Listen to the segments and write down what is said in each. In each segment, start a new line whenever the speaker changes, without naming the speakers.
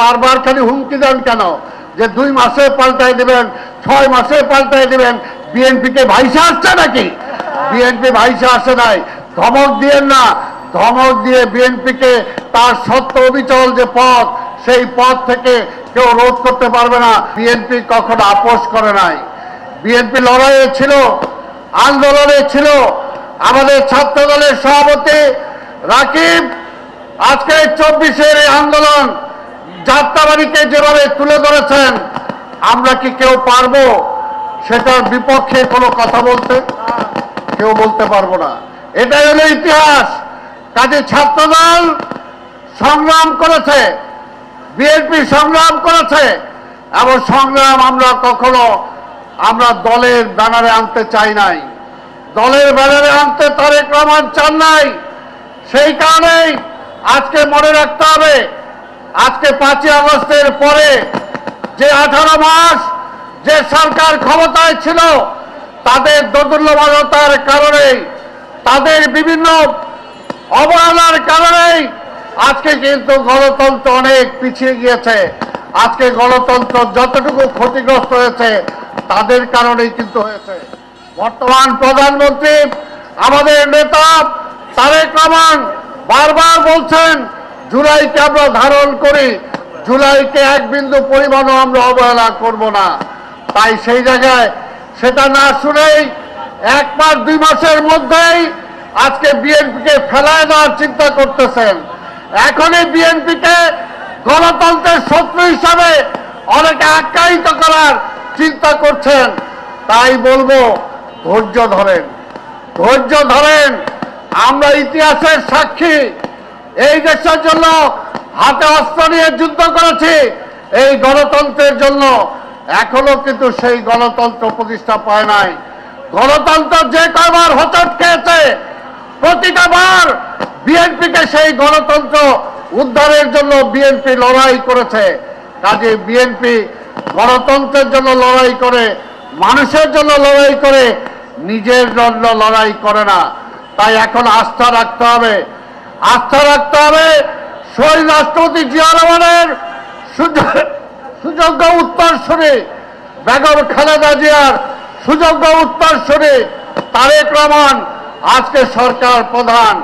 বারবার খালি হুমকি দেন কেন যে 2 মাসে পাল্টাই দিবেন, 6 মাসে পাল্টাই দিবেন? বিএনপি কে ভাইসা আসছে নাকি? বিএনপি ভাইসা আসে নাই। ধমক দিয়েন না। ধমক দিয়ে বিএনপি কে তার সত্য অবিচল যে পথ, সেই পথ থেকে কেউ রোধ করতে পারবে না। বিএনপি কখনো আপোষ করে নাই। বিএনপি লড়াইয়ে ছিল, আন্দোলনে ছিল। আমাদের ছাত্র দলের সভাপতি রাকিব আজকে 24-এর এই আন্দোলন যাত্রাবাড়িকে যেভাবে তুলে ধরেছেন, আমরা কি কেউ পারবো সেটার বিপক্ষে কোনো কথা বলতে? কেউ বলতে পারবো না। এটাই হলো ইতিহাস। কাজে ছাত্রদল সংগ্রাম করেছে, বিএনপি সংগ্রাম করেছে, এবং সংগ্রাম আমরা দলের ব্যানারে আনতে চাই নাই। দলের ব্যানারে আনতে তারেক রহমান চান নাই। সেই কারণেই আজকে মনে রাখতে হবে, আজকে 5ই আগস্টের পরে যে 18 মাস যে সরকার ক্ষমতায় ছিল, তাদের দোদুল্যমানতার কারণে, তাদের বিভিন্ন অবহেলার কারণেই আজকে কিন্তু গণতন্ত্র অনেক পিছিয়ে গিয়েছে। আজকে গণতন্ত্র যতটুকু ক্ষতিগ্রস্ত হয়েছে তাদের কারণেই কিন্তু হয়েছে। বর্তমান প্রধানমন্ত্রী আমাদের নেতা তারেক রহমান বারবার বলছেন জুলাইকে আমরা ধারণ করি, জুলাইকে এক বিন্দু পরিমাণও আমরা অবহেলা করব না। তাই সেই জায়গায় সেটা না শুনেই 1 মাস 2 মাসের মধ্যেই আজকে বিএনপিকে ফেলায় দেওয়ার চিন্তা করতেছেন। এখনই বিএনপিকে গণতন্ত্রের শত্রু হিসাবে অনেকে আখ্যায়িত করার চিন্তা করছেন। তাই বলবো, ধৈর্য ধরেন, ধৈর্য ধরেন। আমরা ইতিহাসের সাক্ষী। এই দেশের জন্য হাতে অস্ত্র নিয়ে যুদ্ধ করেছি, এই গণতন্ত্রের জন্য। এখনো কিন্তু সেই গণতন্ত্র প্রতিষ্ঠা পায় নাই। গণতন্ত্র যে কয়বার হোঁচট খেয়েছে, প্রতিটা বার বিএনপিকে সেই গণতন্ত্র উদ্ধারের জন্য বিএনপি লড়াই করেছে। কাজে বিএনপি গণতন্ত্রের জন্য লড়াই করে, মানুষের জন্য লড়াই করে, নিজের জন্য লড়াই করে না। তাই এখন আস্থা রাখতে হবে, আস্থা রাখতে হবে শহীদ রাষ্ট্রপতি জিয়া রহমানের সুযোগ্য উত্তরসূরি, বেগম খালেদা জিয়ার সুযোগ্য উত্তরসূরি তারেক রহমান আজকে সরকার প্রধান।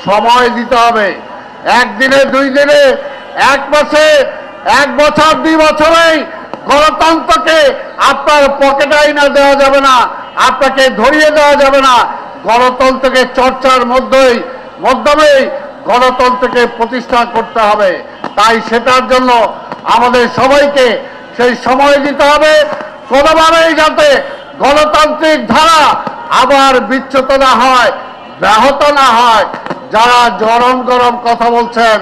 সময় দিতে হবে। 1 দিনে 2 দিনে, 1 মাসে, 1 বছর 2 বছরেই গণতন্ত্রকে আপনার পকেটে আইনা দেওয়া যাবে না, আপনাকে ধরিয়ে দেওয়া যাবে না। গণতন্ত্রকে চর্চার মাধ্যমেই গণতন্ত্রকে প্রতিষ্ঠা করতে হবে। তাই সেটার জন্য আমাদের সবাইকে সেই সময় দিতে হবে। কোনোভাবেই যাতে গণতান্ত্রিক ধারা আবার বিচ্যুত না হয়, ব্যাহত না হয়। যারা গরম গরম কথা বলছেন,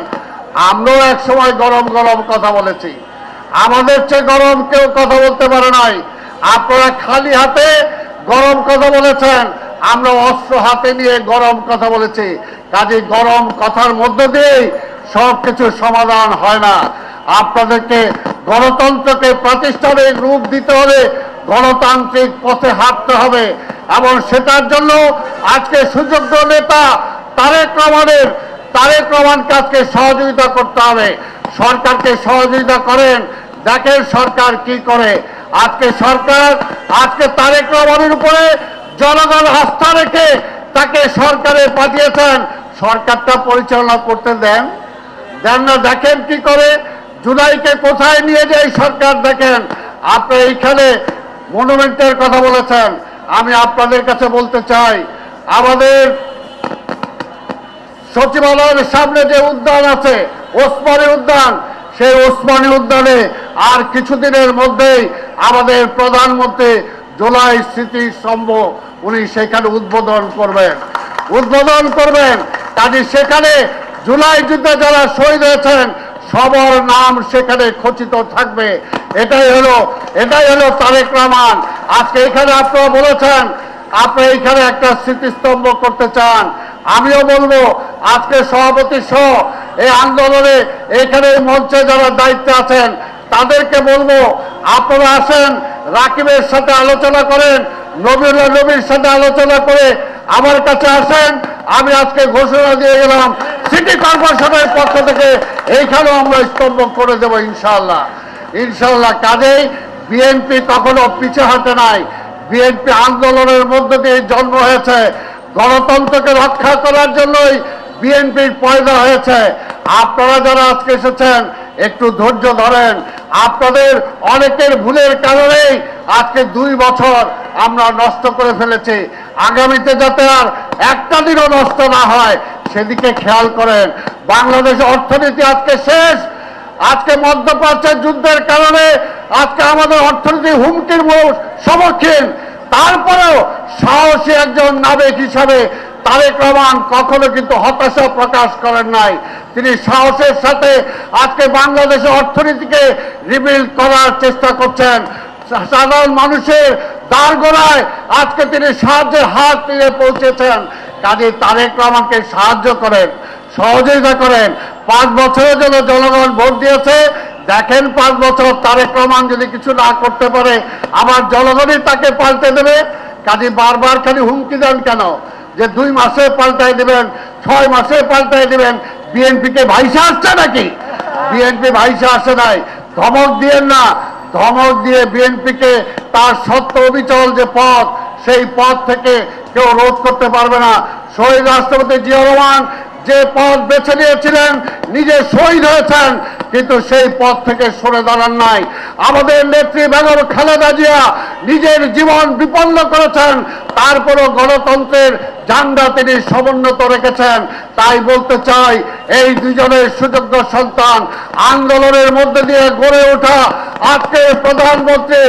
আমরাও এক সময় গরম গরম কথা বলেছি। আমাদের চেয়ে গরম কেউ কথা বলতে পারে নাই। আপনারা খালি হাতে গরম কথা বলেছেন, আমরা অস্ত্র হাতে নিয়ে গরম কথা বলেছি। কাজে গরম কথার মধ্য দিয়েই সবকিছু সমাধান হয় না। আপনাদেরকে গণতন্ত্রকে প্রাতিষ্ঠানিক রূপ দিতে হবে, গণতান্ত্রিক পথে হাঁটতে হবে, এবং সেটার জন্য আজকে সুযোগ্য নেতা তারেক রহমানকে আজকে সহযোগিতা করতে হবে। সরকারকে সহযোগিতা করেন, দেখেন সরকার কি করে। আজকে তারেক রহমানের উপরে জনগণ আস্থা রেখে তাকে সরকারে পাঠিয়েছেন। সরকারটা পরিচালনা করতে দেন না, দেখেন কি করে। জুলাইকে কোথায় নিয়ে যায় সরকার দেখেন। আপনি এইখানে মনুমেন্টের কথা বলেছেন, আমি আপনাদের কাছে বলতে চাই, আমাদের সচিবালয়ের সামনে যে উদ্যান আছে, ওসমানী উদ্যান, সেই ওসমানী উদ্যানে আর কিছুদিনের মধ্যেই আমাদের প্রধানমন্ত্রী জুলাই স্মৃতিস্তম্ভ উনি সেখানে উদ্বোধন করবেন। কাজে সেখানে জুলাই যুদ্ধে যারা শহীদ হয়েছেন সবার নাম সেখানে খচিত থাকবে। এটাই হলো তারেক রহমান। আজকে এখানে আপনারা বলেছেন আপনি এখানে একটা স্মৃতিস্তম্ভ করতে চান। আমিও বলবো, আজকে সভাপতি সহ এই আন্দোলনে এখানে মঞ্চে যারা দায়িত্বে আছেন তাদেরকে বলবো, আপনারা আসেন, রাকিবের সাথে আলোচনা করেন, নবীর সাথে আলোচনা করে আমার কাছে আসেন। আমি আজকে ঘোষণা দিয়ে গেলাম সিটি কর্পোরেশনের পক্ষ থেকে এইখানেও আমরা স্তম্ভ করে দেব ইনশাআল্লাহ। ইনশাআল্লাহ কাজেই বিএনপি কখনো পিছে হাঁটে নাই। বিএনপি আন্দোলনের মধ্য দিয়ে জন্ম হয়েছে, গণতন্ত্রকে রক্ষা করার জন্যই বিএনপির পয়দা হয়েছে। আপনারা যারা আজকে এসেছেন একটু ধৈর্য ধরেন। আপনাদের অনেকের ভুলের কারণেই আজকে 2 বছর আমরা নষ্ট করে ফেলেছি। আগামীতে যাতে আর একটা দিনও নষ্ট না হয় সেদিকে খেয়াল করেন। বাংলাদেশের অর্থনীতি আজকে শেষ। আজকে মধ্যপ্রাচ্যের যুদ্ধের কারণে আজকে আমাদের অর্থনীতি হুমকির সম্মুখীন। তারপরেও সাহসী একজন নাবিক হিসাবে তারেক রহমান কখনো কিন্তু হতাশা প্রকাশ করেন নাই। তিনি সাহসের সাথে আজকে বাংলাদেশের অর্থনীতিকে রিবিল্ড করার চেষ্টা করছেন। সাধারণ মানুষের দ্বারগোড়ায় আজকে তিনি সাহায্যের হাত নিয়ে পৌঁছেছেন। কাজে তারেক রহমানকে সাহায্য করেন, সহযোগিতা করেন। 5 বছরের জন্য জনগণ ভোট দিয়েছে। দেখেন 5 বছর তারেক রহমান যদি কিছু না করতে পারে আবার জনগণই তাকে পাল্টে দেবে। কাজে বারবার খালি হুমকি দেন কেন যে 2 মাসে পাল্টাই দেবেন, 6 মাসে পাল্টাই দেবেন? বিএনপিকে ভাইসা আসছে নাকি? বিএনপি ভাইসা আসে নাই। ধমক দিয়েন না। ধমক দিয়ে বিএনপিকে তার সত্য অবিচল যে পথ, সেই পথ থেকে কেউ রোধ করতে পারবে না। শহীদ রাষ্ট্রপতি জিয়াউর রহমান যে পথ বেছে নিয়েছিলেন, নিজে শহীদ হয়েছেন, কিন্তু সেই পথ থেকে সরে দাঁড়ান নাই। আমাদের নেত্রী বেগম খালেদা জিয়া নিজের জীবন বিপন্ন করেছেন, তারপরও গণতন্ত্রের ঝান্ডা তিনি সমুন্নত রেখেছেন। তাই বলতে চাই, এই দুজনের সুযোগ্য সন্তান আন্দোলনের মধ্যে দিয়ে গড়ে ওঠা আজকের প্রধানমন্ত্রী,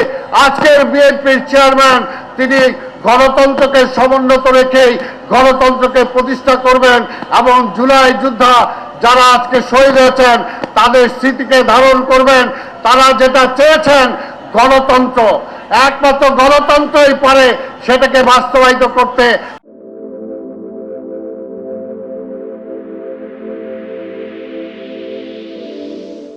আজকের বিএনপির চেয়ারম্যান, তিনি গণতন্ত্রকে সমুন্নত রেখেই গণতন্ত্রকে প্রতিষ্ঠা করবেন এবং জুলাই যোদ্ধা যারা আজকে শহীদ হয়েছেন তাদের স্মৃতিকে ধারণ করবেন। তারা যেটা চেয়েছেন গণতন্ত্র, একমাত্র গণতন্ত্রই পারে সেটাকে বাস্তবায়িত করতে।